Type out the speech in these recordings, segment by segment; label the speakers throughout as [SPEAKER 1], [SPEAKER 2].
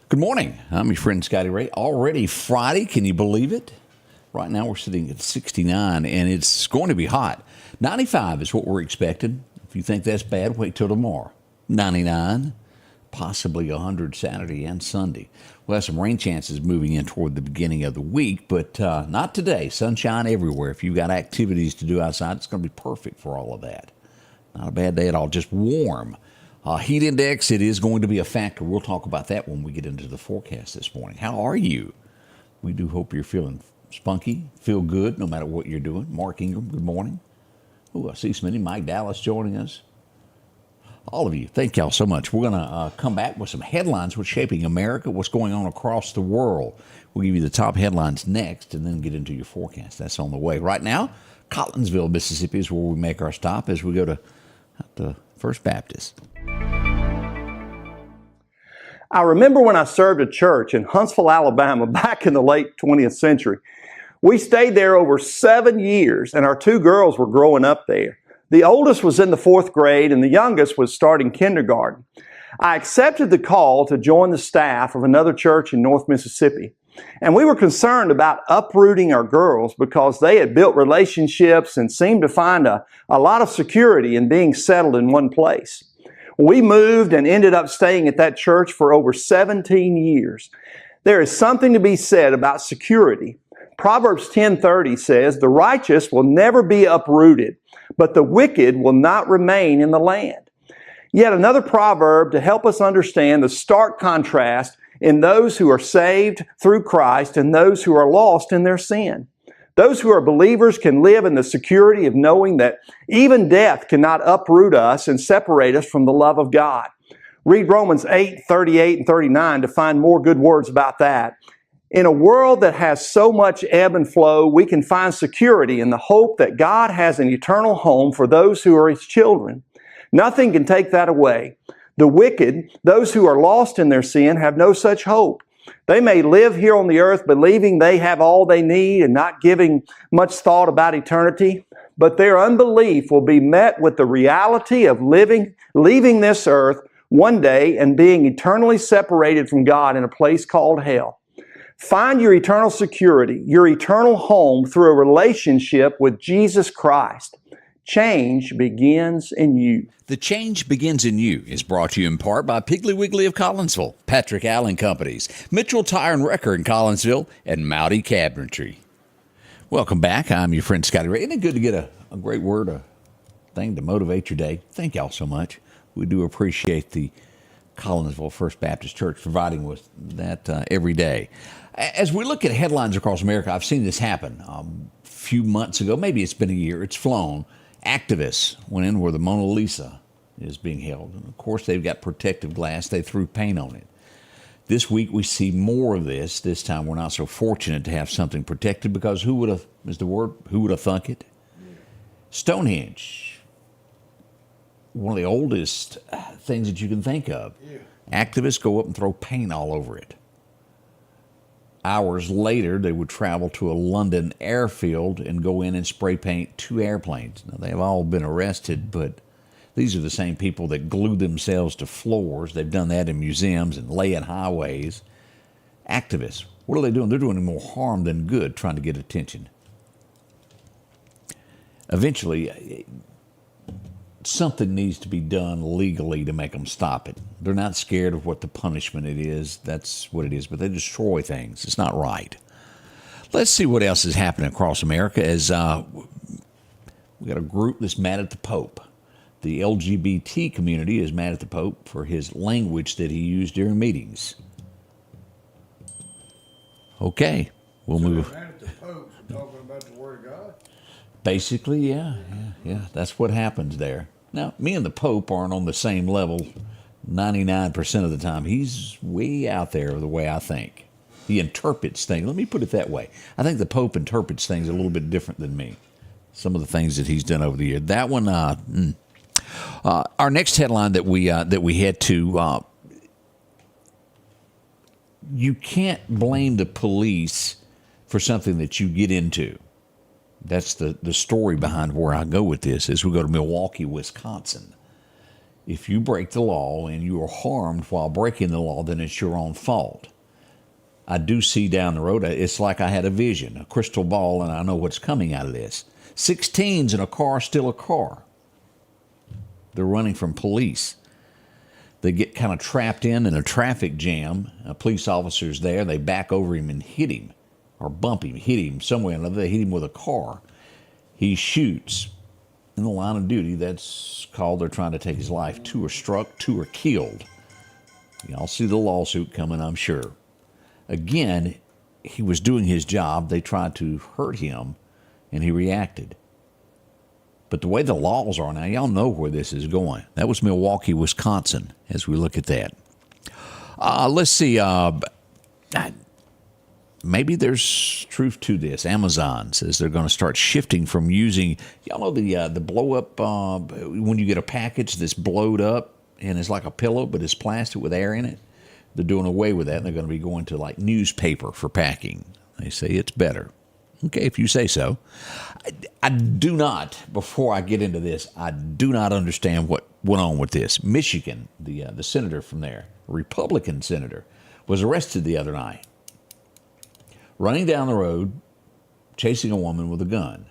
[SPEAKER 1] Good morning. I'm your friend Scotty Ray. Already Friday, can you believe it? Right now we're sitting at 69 and it's going to be hot. 95 is what we're expecting. If you think that's bad, wait till tomorrow. 99, possibly 100 Saturday and Sunday. We'll have some rain chances moving in toward the beginning of the week, but not today. Sunshine everywhere. If you've got activities to do outside, it's going to be perfect for all of that. Not a bad day at all, just warm. Heat index, it is going to be a factor. We'll talk about that when we get into the forecast this morning. How are you? We do hope you're feeling spunky, feel good, no matter what you're doing. Mark Ingram, good morning. Oh, I see Smitty, Mike Dallas joining us. All of you, thank y'all so much. We're going to come back with some headlines, what's shaping America, what's going on across the world. We'll give you the top headlines next and then get into your forecast. That's on the way. Right now, Collinsville, Mississippi is where we make our stop as we go to First Baptist.
[SPEAKER 2] I remember when I served a church in Huntsville, Alabama, back in the late 20th century. We stayed there over 7 years, and our two girls were growing up there. The oldest was in the 4th grade, and the youngest was starting kindergarten. I accepted the call to join the staff of another church in North Mississippi, and we were concerned about uprooting our girls because they had built relationships and seemed to find a lot of security in being settled in one place. We moved and ended up staying at that church for over 17 years. There is something to be said about security. Proverbs 10:30 says, "The righteous will never be uprooted, but the wicked will not remain in the land." Yet another proverb to help us understand the stark contrast in those who are saved through Christ and those who are lost in their sin. Those who are believers can live in the security of knowing that even death cannot uproot us and separate us from the love of God. Read Romans 8:38 and 39 to find more good words about that. In a world that has so much ebb and flow, we can find security in the hope that God has an eternal home for those who are His children. Nothing can take that away. The wicked, those who are lost in their sin, have no such hope. They may live here on the earth believing they have all they need and not giving much thought about eternity, but their unbelief will be met with the reality of leaving this earth one day and being eternally separated from God in a place called hell. Find your eternal security, your eternal home through a relationship with Jesus Christ. Change begins in you.
[SPEAKER 1] The Change Begins in You is brought to you in part by Piggly Wiggly of Collinsville, Patrick Allen Companies, Mitchell Tire and Wrecker in Collinsville, and Mowdy Cabinetry. Welcome back. I'm your friend Scotty Ray. Isn't it good to get a great word, a thing to motivate your day? Thank y'all so much. We do appreciate the Collinsville First Baptist Church providing with that every day. As we look at headlines across America, I've seen this happen. A few months ago, maybe it's been a year, it's flown. Activists went in where the Mona Lisa is being held. And of course, they've got protective glass. They threw paint on it. This week, we see more of this. This time, we're not so fortunate to have something protected because who would have thunk it? Stonehenge, one of the oldest things that you can think of. Yeah. Activists go up and throw paint all over it. Hours later, they would travel to a London airfield and go in and spray paint 2 airplanes. Now, they've all been arrested, but these are the same people that glue themselves to floors. They've done that in museums and laying highways. Activists, what are they doing? They're doing more harm than good, trying to get attention. Eventually, something needs to be done legally to make them stop it. They're not scared of what the punishment it is. That's what it is, but they destroy things. It's not right. Let's see what else is happening across America as we got a group that's mad at the Pope. The LGBT community is mad at the Pope for his language that he used during meetings. Okay, we'll move.
[SPEAKER 3] Mad at the Pope for talking about the Word of God?
[SPEAKER 1] Basically, yeah. That's what happens there. Now, me and the Pope aren't on the same level 99% of the time. He's way out there the way I think. He interprets things. Let me put it that way. I think the Pope interprets things a little bit different than me. Some of the things that he's done over the years. That one, our next headline that we head to, you can't blame the police for something that you get into. That's the story behind where I go with this as we go to Milwaukee, Wisconsin. If you break the law and you are harmed while breaking the law, then it's your own fault. I do see down the road, it's like I had a vision, a crystal ball, and I know what's coming out of this. 16s in a car, still a car. They're running from police. They get kind of trapped in a traffic jam. A police officer's there. They back over him and hit him, or bump him, hit him somewhere or another. They hit him with a car. He shoots. In the line of duty, that's called they're trying to take his life. 2 are struck, 2 are killed. Y'all see the lawsuit coming, I'm sure. Again, he was doing his job. They tried to hurt him, and he reacted. But the way the laws are now, y'all know where this is going. That was Milwaukee, Wisconsin, as we look at that. Let's see. Maybe there's truth to this. Amazon says they're going to start shifting from using, y'all know the blow-up, when you get a package that's blowed up and it's like a pillow, but it's plastic with air in it. They're doing away with that, and they're going to be going to like newspaper for packing. They say it's better. Okay, if you say so. I do not, before I get into this, I do not understand what went on with this. Michigan, the senator from there, a Republican senator, was arrested the other night, running down the road, chasing a woman with a gun.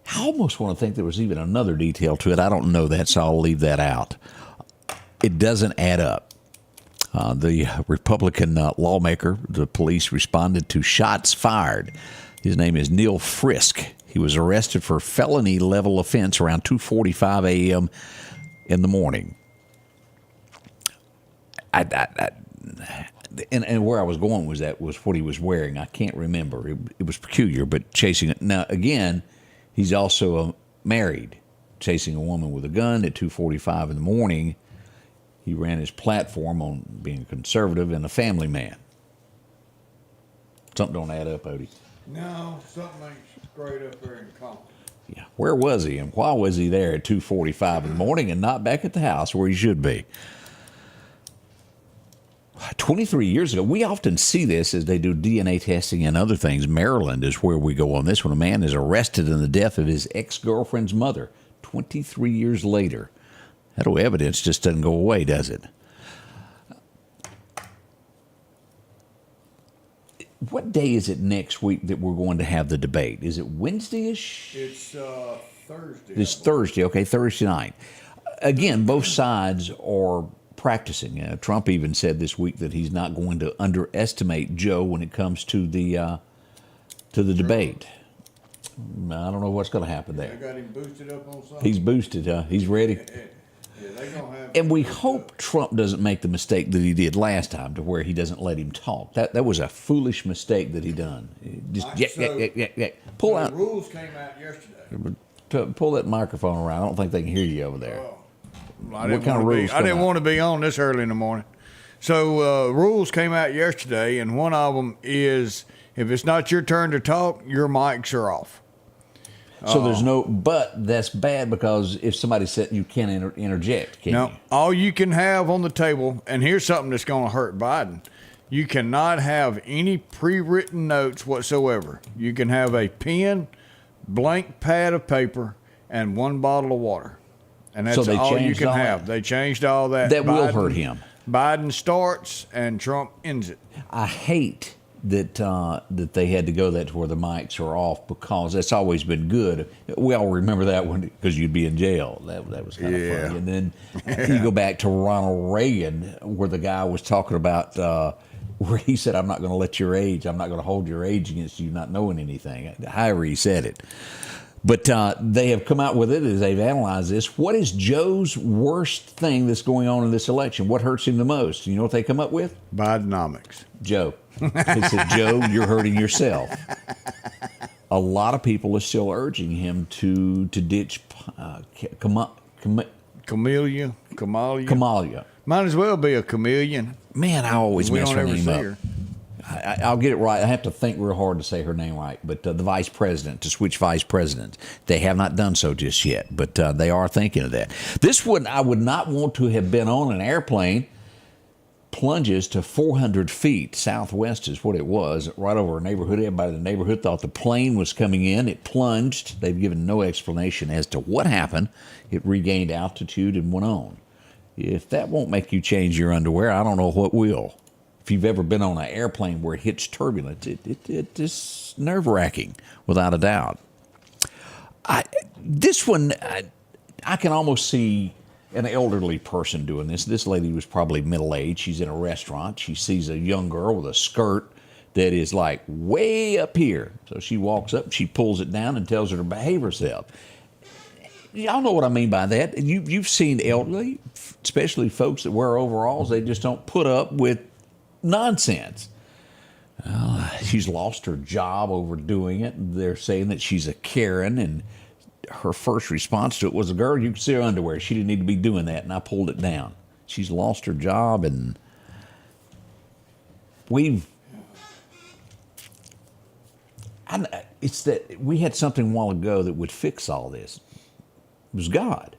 [SPEAKER 1] I almost want to think there was even another detail to it. I don't know that, so I'll leave that out. It doesn't add up. The Republican lawmaker, the police responded to shots fired. His name is Neil Frisk. He was arrested for felony level offense around 2:45 a.m. in the morning. And where I was going was what he was wearing. I can't remember. It was peculiar, but chasing it. Now, again, he's also married, chasing a woman with a gun at 2:45 in the morning. He ran his platform on being conservative and a family man. Something don't add up, Odie.
[SPEAKER 3] No, something ain't straight up there in common.
[SPEAKER 1] Yeah, where was he and why was he there at 2:45 in the morning and not back at the house where he should be? 23 years ago, we often see this as they do DNA testing and other things. Maryland is where we go on this one. A man is arrested in the death of his ex-girlfriend's mother 23 years later. That evidence just doesn't go away, does it? What day is it next week that we're going to have the debate? Is it Wednesday-ish?
[SPEAKER 3] It's Thursday.
[SPEAKER 1] It's Thursday, okay, Thursday night. Again, both sides are practicing. Trump even said this week that he's not going to underestimate Joe when it comes to the debate. I don't know what's going to happen there.
[SPEAKER 3] They got him boosted up on something.
[SPEAKER 1] He's boosted. He's ready.
[SPEAKER 3] Yeah, they gonna have.
[SPEAKER 1] And we hope Trump doesn't make the mistake that he did last time, to where he doesn't let him talk. That was a foolish mistake that he done. Just pull out.
[SPEAKER 3] The rules came out yesterday.
[SPEAKER 1] Pull that microphone around. I don't think they can hear you over there.
[SPEAKER 3] I didn't want to be on this early in the morning. So rules came out yesterday, and one of them is if it's not your turn to talk, your mics are off.
[SPEAKER 1] So there's no, but that's bad because if somebody said you can't interject, can you?
[SPEAKER 3] All you can have on the table, and here's something that's going to hurt Biden. You cannot have any pre-written notes whatsoever. You can have a pen, blank pad of paper, and one bottle of water. And that's all you can have. They changed all that.
[SPEAKER 1] That will hurt him.
[SPEAKER 3] Biden starts and Trump ends it.
[SPEAKER 1] I hate that they had to go that to where the mics are off, because that's always been good. We all remember that one because you'd be in jail. That was kind of funny. And then you go back to Ronald Reagan, where the guy was talking about where he said, I'm not going to let your age, I'm not going to hold your age against you not knowing anything. However he said it. But they have come out with it as they've analyzed this. What is Joe's worst thing that's going on in this election? What hurts him the most? You know what they come up with?
[SPEAKER 3] Bidenomics.
[SPEAKER 1] Joe. He said, Joe, you're hurting yourself. A lot of people are still urging him to ditch
[SPEAKER 3] Camellia. Might as well be a chameleon.
[SPEAKER 1] Man, I always mess her name up.
[SPEAKER 3] Her.
[SPEAKER 1] I'll get it right. I have to think real hard to say her name right. But the vice president, to switch vice presidents. They have not done so just yet, but they are thinking of that. This one, I would not want to have been on an airplane plunges to 400 feet southwest is what it was, right over a neighborhood. Everybody in the neighborhood thought the plane was coming in. It plunged. They've given no explanation as to what happened. It regained altitude and went on. If that won't make you change your underwear, I don't know what will. If you've ever been on an airplane where it hits turbulence, it's nerve-wracking, without a doubt. This one, I can almost see an elderly person doing this. This lady was probably middle-aged. She's in a restaurant. She sees a young girl with a skirt that is like way up here. So she walks up, she pulls it down and tells her to behave herself. Y'all know what I mean by that. You've seen elderly, especially folks that wear overalls, they just don't put up with nonsense. She's lost her job over doing it. They're saying that she's a Karen, and her first response to it was, "Girl, you can see her underwear. She didn't need to be doing that," and I pulled it down. She's lost her job, and it's that we had something a while ago that would fix all this. It was God.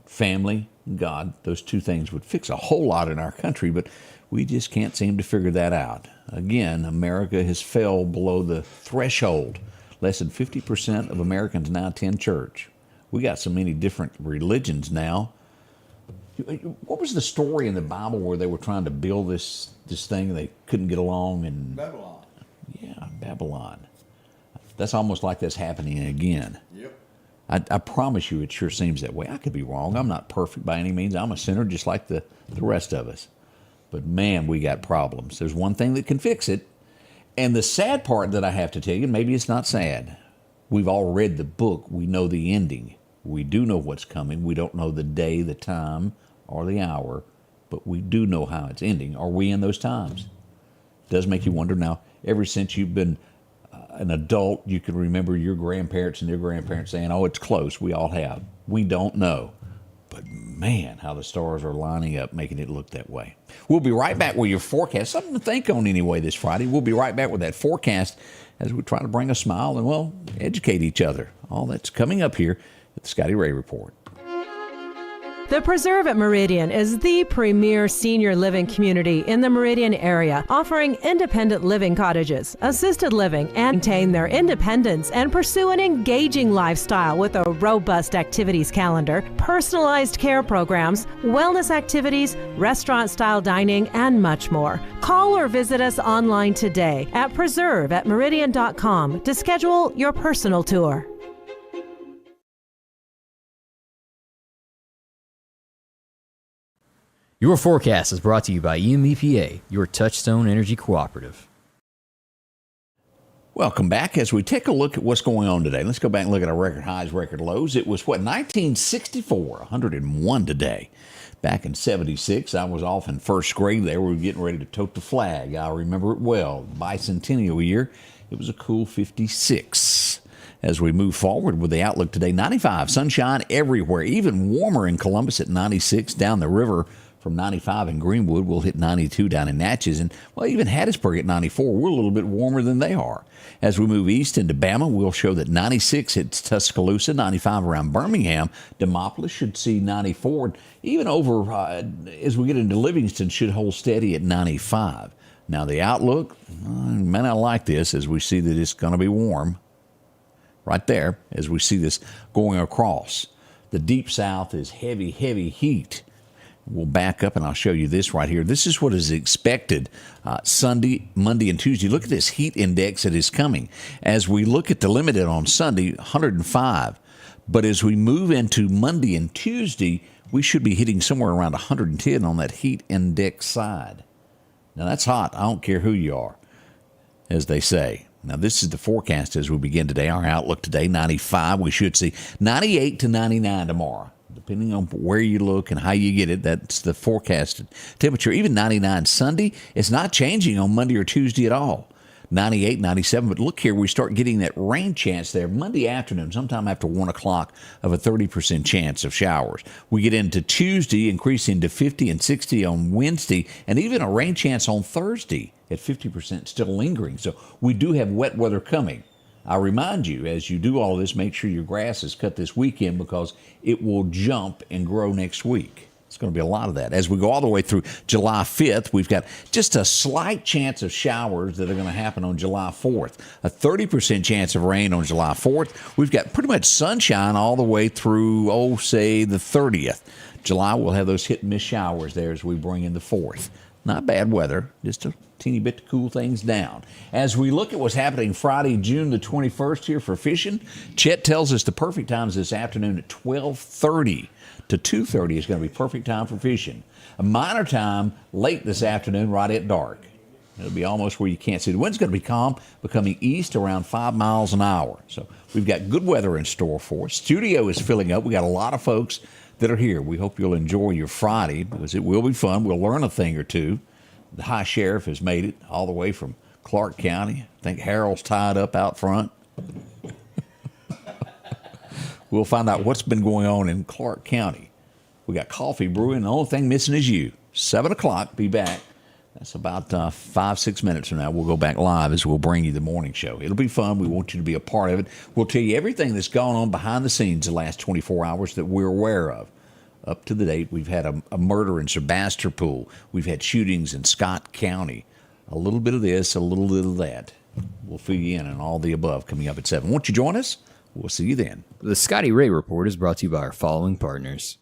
[SPEAKER 1] Family, God, those two things would fix a whole lot in our country, but we just can't seem to figure that out. Again, America has fell below the threshold. Less than 50% of Americans now attend church. We got so many different religions now. What was the story in the Bible where they were trying to build this thing and they couldn't get along? And
[SPEAKER 3] Babylon.
[SPEAKER 1] Yeah, Babylon. That's almost like that's happening again.
[SPEAKER 3] Yep.
[SPEAKER 1] I promise you it sure seems that way. I could be wrong. I'm not perfect by any means. I'm a sinner just like the rest of us. But man, we got problems. There's one thing that can fix it. And the sad part that I have to tell you, maybe it's not sad. We've all read the book. We know the ending. We do know what's coming. We don't know the day, the time, or the hour, but we do know how it's ending. Are we in those times? It does make you wonder. Now, ever since you've been an adult, you can remember your grandparents and their grandparents saying, "Oh, it's close." We all have. We don't know. But man, how the stars are lining up, making it look that way. We'll be right back with your forecast. Something to think on anyway this Friday. We'll be right back with that forecast as we try to bring a smile and, well, educate each other. All that's coming up here at the Scotty Ray Report.
[SPEAKER 4] The Preserve at Meridian is the premier senior living community in the Meridian area, offering independent living cottages, assisted living, and maintain their independence and pursue an engaging lifestyle with a robust activities calendar, personalized care programs, wellness activities, restaurant-style dining, and much more. Call or visit us online today at preserveatmeridian.com to schedule your personal tour.
[SPEAKER 5] Your forecast is brought to you by EMEPA, your Touchstone Energy Cooperative.
[SPEAKER 1] Welcome back as we take a look at what's going on today. Let's go back and look at our record highs, record lows. It was, 1964, 101 today. Back in 76, I was off in first grade there. We were getting ready to tote the flag. I remember it well. Bicentennial year. It was a cool 56. As we move forward with the outlook today, 95, sunshine everywhere, even warmer in Columbus at 96, down the river from 95 in Greenwood. We'll hit 92 down in Natchez, and, well, even Hattiesburg at 94. We're a little bit warmer than they are. As we move east into Bama, we'll show that 96 hits Tuscaloosa, 95 around Birmingham. Demopolis should see 94. Even over, as we get into Livingston, should hold steady at 95. Now, the outlook, you may not like this as we see that it's going to be warm. Right there, as we see this going across. The deep south is heavy, heavy heat. We'll back up and I'll show you this right here. This is what is expected Sunday, Monday, and Tuesday. Look at this heat index that is coming. As we look at the limited on Sunday, 105. But as we move into Monday and Tuesday, we should be hitting somewhere around 110 on that heat index side. Now, that's hot. I don't care who you are, as they say. Now, this is the forecast as we begin today. Our outlook today, 95. We should see 98 to 99 tomorrow. Depending on where you look and how you get it, that's the forecasted temperature. Even 99 Sunday, it's not changing on Monday or Tuesday at all. 98, 97, but look here, we start getting that rain chance there Monday afternoon, sometime after 1 o'clock, of a 30% chance of showers. We get into Tuesday, increasing to 50 and 60 on Wednesday, and even a rain chance on Thursday at 50% still lingering. So we do have wet weather coming. I remind you, as you do all this, make sure your grass is cut this weekend because it will jump and grow next week. It's going to be a lot of that. As we go all the way through July 5th, we've got just a slight chance of showers that are going to happen on July 4th. A 30% chance of rain on July 4th. We've got pretty much sunshine all the way through, say, the 30th. July, we'll have those hit and miss showers there as we bring in the 4th. Not bad weather, just a teeny bit to cool things down. As we look at what's happening Friday, June the 21st here for fishing, Chet tells us the perfect times this afternoon at 12:30 to 2:30 is going to be perfect time for fishing. A minor time late this afternoon right at dark. It'll be almost where you can't see. The wind's going to be calm, becoming east around 5 miles an hour. So we've got good weather in store for us. Studio is filling up. We got a lot of folks that are here. We hope you'll enjoy your Friday because it will be fun. We'll learn a thing or two. The High Sheriff has made it all the way from Clark County. I think Harold's tied up out front. We'll find out what's been going on in Clark County. We got coffee brewing. The only thing missing is you. 7 o'clock, be back. That's about 5-6 minutes from now. We'll go back live as we'll bring you the morning show. It'll be fun. We want you to be a part of it. We'll tell you everything that's gone on behind the scenes the last 24 hours that we're aware of. Up to the date, we've had a murder in Sebastopol. We've had shootings in Scott County. A little bit of this, a little bit of that. We'll fill you in on all the above coming up at 7. Won't you join us? We'll see you then.
[SPEAKER 5] The Scotty Ray Report is brought to you by our following partners.